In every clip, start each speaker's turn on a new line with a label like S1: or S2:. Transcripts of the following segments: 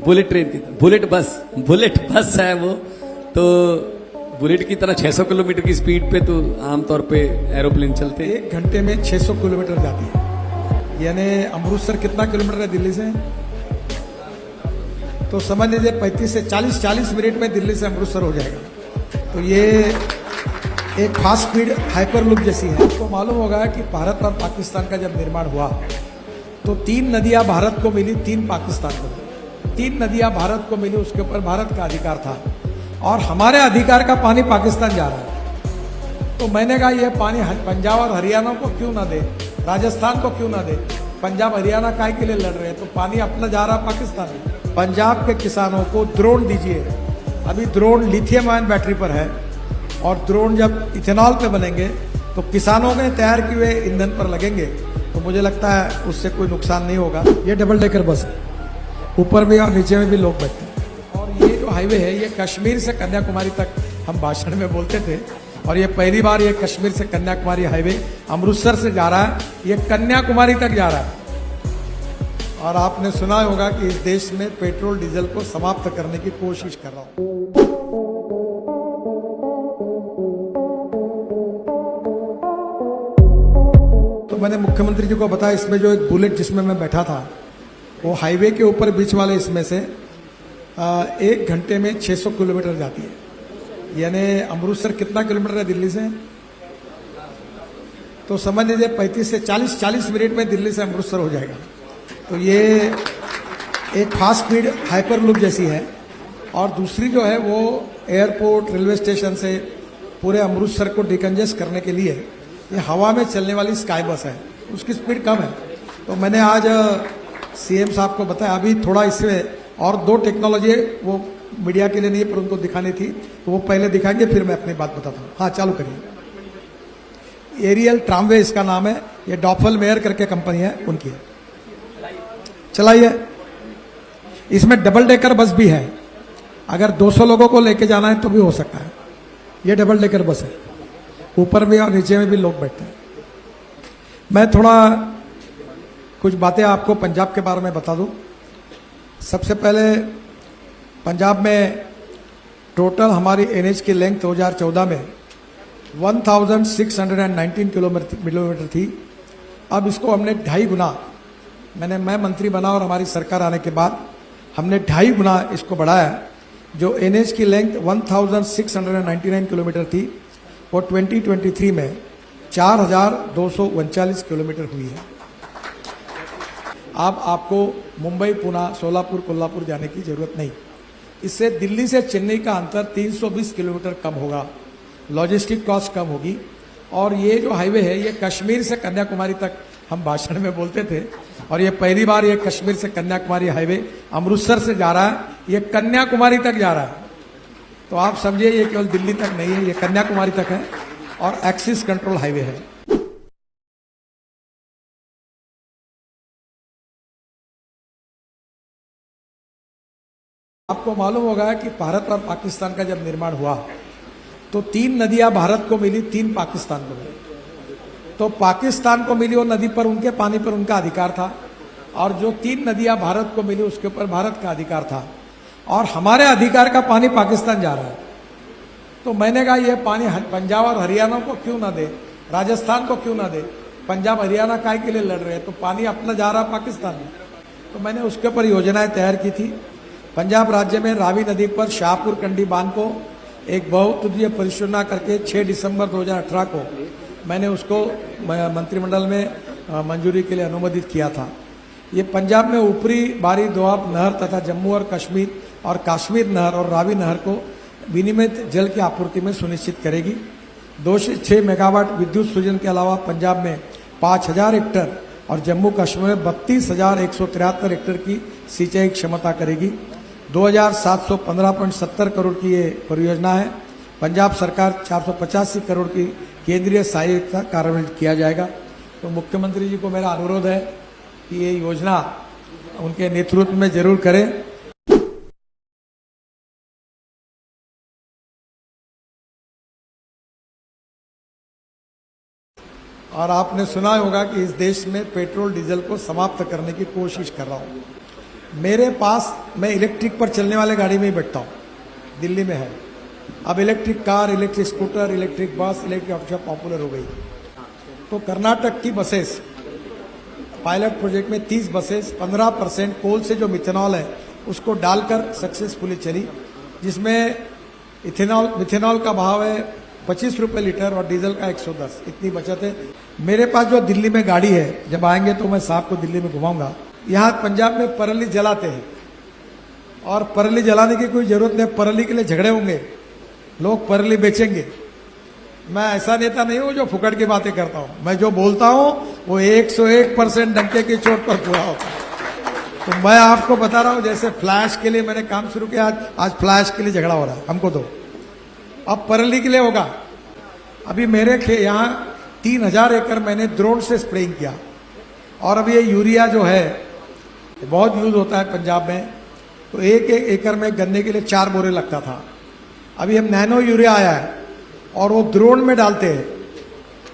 S1: Bullet train की bullet बस है वो। तो बुलेट की तरह 600 किलोमीटर की स्पीड पे तो आमतौर पे एरोप्लेन चलते हैं।
S2: 1 घंटे में 600 किलोमीटर जाती है। यानी अमृतसर कितना किलोमीटर है दिल्ली से? तो समझ लीजिए 35 से 40 मिनट में दिल्ली से अमृतसर हो जाएगा। तो ये एक फास्ट स्पीड हाइपर लूप जैसी है। आपको मालूम होगा कि भारत और पाकिस्तान का जब निर्माण हुआ तो 3 नदियां भारत को मिली, 3 पाकिस्तान को मिली। 3 नदियां भारत को मिली, उसके ऊपर भारत का अधिकार था और हमारे अधिकार का पानी पाकिस्तान जा रहा है। तो मैंने कहा यह पानी पंजाब और हरियाणा को क्यों ना दे, राजस्थान को क्यों ना दे? पंजाब हरियाणा काय के लिए लड़ रहे हैं? तो पानी अपना जा रहा पाकिस्तान में। पंजाब के किसानों को ड्रोन दीजिए। अभी ड्रोन लिथियम आयन बैटरी पर है और ड्रोन जब इथेनॉल पे बनेंगे तो किसानों के तैयार किए हुए ईंधन पर लगेंगे। तो मुझे लगता है उससे कोई नुकसान नहीं होगा। ये डबल डेकर बस है, ऊपर भी और नीचे में भी लोग बैठते हैं। और ये जो हाईवे है ये कश्मीर से कन्याकुमारी तक हम भाषण में बोलते थे और ये पहली बार ये कश्मीर से कन्याकुमारी हाईवे अमृतसर से जा रहा है, ये कन्याकुमारी तक जा रहा है। और आपने सुना होगा कि इस देश में पेट्रोल डीजल को समाप्त करने की कोशिश कर रहा हूं। तो मैंने मुख्यमंत्री जी को बताया इसमें जो एक बुलेट जिसमें मैं बैठा था वो हाईवे के ऊपर बीच वाले इसमें से 1 घंटे में 600 किलोमीटर जाती है। यानी अमृतसर कितना किलोमीटर है दिल्ली से? तो समझ लीजिए 35 से 40 मिनट में दिल्ली से अमृतसर हो जाएगा। तो ये एक फास्ट स्पीड हाइपर लूप जैसी है। और दूसरी जो है वो एयरपोर्ट रेलवे स्टेशन से पूरे अमृतसर को डिकंजेस्ट करने के लिए ये हवा में चलने वाली स्काई बस है, उसकी स्पीड कम है। तो मैंने आज सीएम साहब को बताया अभी थोड़ा इसमें और 2 टेक्नोलॉजी वो मीडिया के लिए नहीं पर उनको दिखानी थी, तो वो पहले दिखाएंगे फिर मैं अपनी बात बताता हूँ। हाँ चालू करिए। एरियल ट्रामवे इसका नाम है, ये डॉफल मेयर करके कंपनी है उनकी है। चलाइए। इसमें डबल डेकर बस भी है, अगर 200 लोगों को लेके जाना है तो भी हो सकता है। ये डबल डेकर बस है, ऊपर भी और नीचे में भी लोग बैठते हैं। मैं थोड़ा कुछ बातें आपको पंजाब के बारे में बता दूं। सबसे पहले पंजाब में टोटल हमारी एनएच की लेंथ 2014 में 1619 किलोमीटर थी। अब इसको हमने 2.5 गुना, मैं मंत्री बना और हमारी सरकार आने के बाद हमने 2.5 गुना इसको बढ़ाया। जो एनएच की लेंथ 1699 किलोमीटर थी वो 2023 में 4239 किलोमीटर हुई है। अब आपको मुंबई, पुणे, सोलापुर, कोल्हापुर जाने की जरूरत नहीं। इससे दिल्ली से चेन्नई का अंतर 320 किलोमीटर कम होगा, लॉजिस्टिक कॉस्ट कम होगी। और ये जो हाईवे है ये कश्मीर से कन्याकुमारी तक हम भाषण में बोलते थे और ये पहली बार ये कश्मीर से कन्याकुमारी हाईवे अमृतसर से जा रहा है, ये कन्याकुमारी तक जा रहा है। तो आप समझिए ये केवल दिल्ली तक नहीं है, ये कन्याकुमारी तक है और एक्सिस कंट्रोल हाईवे है। आपको मालूम होगा कि भारत और पाकिस्तान का जब निर्माण हुआ तो 3 नदियां भारत को मिली, 3 पाकिस्तान को मिली। तो पाकिस्तान को मिली वो नदी पर उनके पानी पर उनका अधिकार था और जो 3 नदियां भारत को मिली उसके ऊपर भारत का अधिकार था और हमारे अधिकार का पानी पाकिस्तान जा रहा है। तो मैंने कहा यह पानी पंजाब और हरियाणा को क्यों ना दे, राजस्थान को क्यों ना दे? पंजाब हरियाणा काय के लिए लड़ रहे हैं? तो पानी अपना जा रहा पाकिस्तान में। तो मैंने उसके ऊपर योजनाएं तैयार की थी। पंजाब राज्य में रावी नदी पर शाहपुर कंडी बांध को एक बहुउद्देशीय परियोजना करके 6 दिसंबर 2018 को मैंने उसको मंत्रिमंडल में मंजूरी के लिए अनुमोदित किया था। ये पंजाब में ऊपरी बारी दोआब नहर तथा जम्मू और कश्मीर नहर और रावी नहर को विनियमित जल की आपूर्ति में सुनिश्चित करेगी। 2 से 6 मेगावाट विद्युत सृजन के अलावा पंजाब में 5000 हेक्टेयर और जम्मू कश्मीर में 32,173 हेक्टेयर की सिंचाई क्षमता करेगी। 2715.70 करोड़ की ये परियोजना है। पंजाब सरकार 485 करोड़ की केंद्रीय सहायता कार्यान्वित किया जाएगा। तो मुख्यमंत्री जी को मेरा अनुरोध है कि ये योजना उनके नेतृत्व में जरूर करें। और आपने सुना होगा कि इस देश में पेट्रोल डीजल को समाप्त करने की कोशिश कर रहा हूं। मेरे पास, मैं इलेक्ट्रिक पर चलने वाले गाड़ी में ही बैठता हूँ, दिल्ली में है। अब electric car, electric scooter, electric bus, electric auto popular हो गई। तो कर्नाटक की बसेस पायलट प्रोजेक्ट में 30 बसेस 15% कोल से जो मिथेनॉल है उसको डालकर सक्सेसफुली चली, जिसमें मिथेनॉल का भाव है 25 रुपये लीटर और डीजल का 110, इतनी बचत है। मेरे पास जो दिल्ली में गाड़ी है, जब आएंगे तो मैं साहब को दिल्ली में घुमाऊंगा। यहाँ पंजाब में परली जलाते हैं और परली जलाने की कोई जरूरत नहीं, परली के लिए झगड़े होंगे, लोग परली बेचेंगे। मैं ऐसा नेता नहीं हूं जो फुकट की बातें करता हूं, मैं जो बोलता हूं वो 101% डंके की चोट पर पूरा होता है। तो मैं आपको बता रहा हूं, जैसे फ्लैश के लिए मैंने काम शुरू किया, आज फ्लैश के लिए झगड़ा हो रहा है, हमको दो, अब परली के लिए होगा। अभी मेरे यहाँ 3000 एकड़ मैंने ड्रोन से स्प्रेइंग किया, और अब ये यूरिया जो है बहुत यूज होता है पंजाब में, तो एक एकड़ में गन्ने के लिए 4 बोरे लगता था। अभी हम नैनो यूरिया आया है और वो ड्रोन में डालते हैं।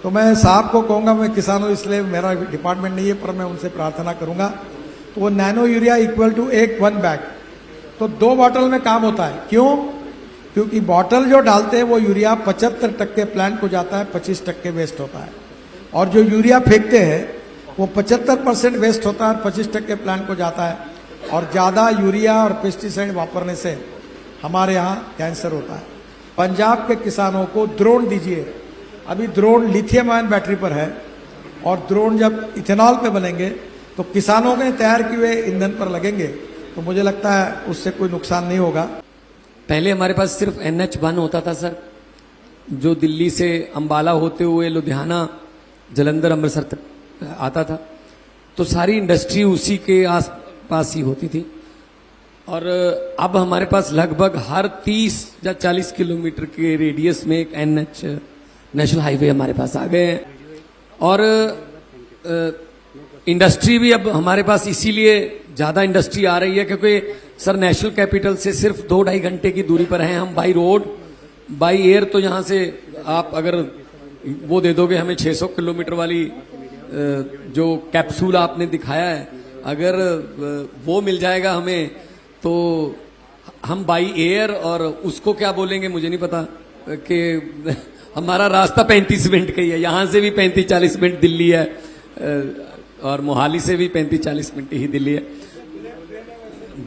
S2: तो मैं साहब को कहूंगा, मैं किसानों, इसलिए मेरा डिपार्टमेंट नहीं है, पर मैं उनसे प्रार्थना करूंगा, तो वो nano urea equal to 1 bag, तो 2 बॉटल में काम होता है। क्यों? क्योंकि बॉटल जो डालते हैं वो यूरिया 75% प्लांट को जाता है, 25% वेस्ट होता है, और जो यूरिया फेंकते हैं वो 75% वेस्ट होता है और 25% प्लांट को जाता है। और ज्यादा यूरिया और पेस्टिसाइड वापरने से हमारे यहाँ कैंसर होता है। पंजाब के किसानों को ड्रोन दीजिए। अभी ड्रोन लिथियम आयन बैटरी पर है, और ड्रोन जब इथेनॉल पे बनेंगे तो किसानों के तैयार किए हुए ईंधन पर लगेंगे, तो मुझे लगता है उससे कोई नुकसान नहीं होगा।
S1: पहले हमारे पास सिर्फ NH1 होता था सर, जो दिल्ली से अंबाला होते हुए लुधियाना, जलंधर, अमृतसर तक आता था, तो सारी इंडस्ट्री उसी के आसपास ही होती थी। और अब हमारे पास लगभग हर 30 या 40 किलोमीटर के रेडियस में एक NH नेशनल हाईवे हमारे पास आ गए हैं। और इंडस्ट्री भी अब हमारे पास इसीलिए ज्यादा इंडस्ट्री आ रही है क्योंकि सर नेशनल कैपिटल से सिर्फ 2-2.5 घंटे की दूरी पर हैं हम, बाई रोड, बाई एयर। तो यहाँ से आप अगर वो दे दोगे हमें 600 किलोमीटर वाली जो कैप्सूल आपने दिखाया है, अगर वो मिल जाएगा हमें, तो हम बाई एयर, और उसको क्या बोलेंगे मुझे नहीं पता, कि हमारा रास्ता 35 मिनट का ही है। यहां से भी 35-40 मिनट दिल्ली है, और मोहाली से भी 35-40 मिनट ही दिल्ली है।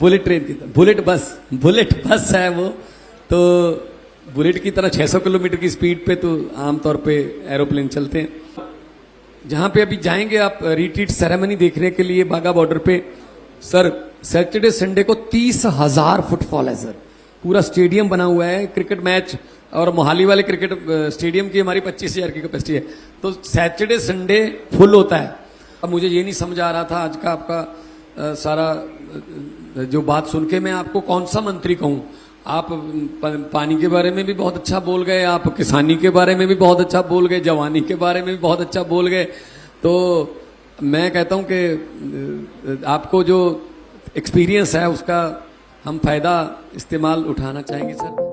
S1: बुलेट ट्रेन की तरह, बुलेट बस है वो, तो बुलेट की तरह 600 किलोमीटर की स्पीड पे तो आमतौर पे एरोप्लेन चलते हैं। जहां पे अभी जाएंगे आप रिट्रीट सेरेमनी देखने के लिए बाघा बॉर्डर पे, सर सैटरडे संडे को 30,000 फुटफॉल है सर, पूरा स्टेडियम बना हुआ है क्रिकेट मैच, और मोहाली वाले क्रिकेट स्टेडियम की हमारी 25,000 की कैपेसिटी है, तो सैटरडे संडे फुल होता है। अब मुझे ये नहीं समझ आ रहा था आज का आपका सारा जो बात सुन के मैं आपको कौन सा मंत्री कहूं। आप पानी के बारे में भी बहुत अच्छा बोल गए, आप किसानी के बारे में भी बहुत अच्छा बोल गए, जवानी के बारे में भी बहुत अच्छा बोल गए। तो मैं कहता हूं कि आपको जो एक्सपीरियंस है उसका हम फायदा इस्तेमाल उठाना चाहेंगे सर।